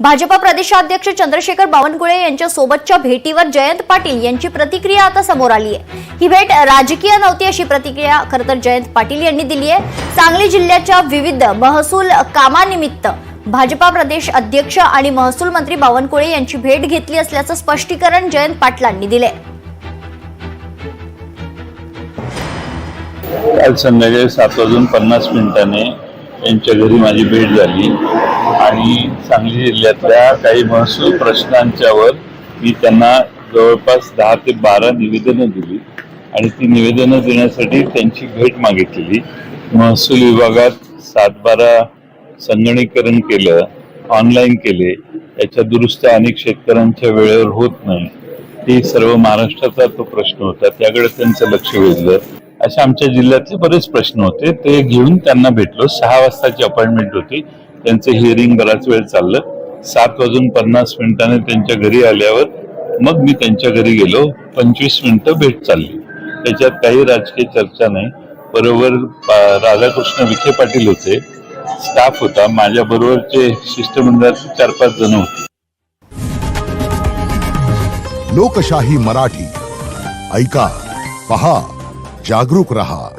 भाजपा प्रदेशाध्यक्ष चंद्रशेखर बावनकुळे यांच्या सोबतच्या भेटीवर जयंत पाटील यांची प्रतिक्रिया आता समोर आली आहे। ही भेट राजकीय नव्हती अशी प्रतिक्रिया खरतर जयंत पाटील यांनी दिली आहे। सांगली जिल्ह्याच्या विविध महसूल कामानिमित्त भाजपा प्रदेश अध्यक्ष आणि महसूल मंत्री बावनकुळे यांची भेट घेतली असल्याचं स्पष्टीकरण जयंत पाटलांनी दिले। काल संध्याकाळी 7:50 यांच्या घरी माझी भेट झाली आणि सांगली जिल्ह्यातल्या काही महसूल प्रश्नांच्यावर मी त्यांना जवळपास 10 ते 12 निवेदनं दिली आणि ती निवेदनं देण्यासाठी त्यांची भेट मागितली। महसूल विभागात 7-12 संगणकीकरण केलं, ऑनलाईन केले, याच्या दुरुस्त्या अनेक शेतकऱ्यांच्या वेळेवर होत नाही। ती सर्व महाराष्ट्राचा तो प्रश्न होता, त्याकडे त्यांचं लक्ष वेधलं। अशा आमच्या जिल्ह्यातले बरेच प्रश्न होते, ते घेऊन त्यांना भेटलो। 6 वाजताची अपॉइंटमेंट होती, त्यांचं हिअरिंग बराच वेळ चाललं। 7:50 त्यांच्या घरी आल्यावर मग मी त्यांच्या घरी गेलो। 25 मिनिटं भेट चालली, त्याच्यात काही राजकीय चर्चा नाही। बरोबर राधाकृष्ण विखे पाटील होते, स्टाफ होता, माझ्या बरोबरचे शिष्टमंडळाचे 4-5 जण होते। लोकशाही मराठी ऐका, पहा, जागरूक रहा।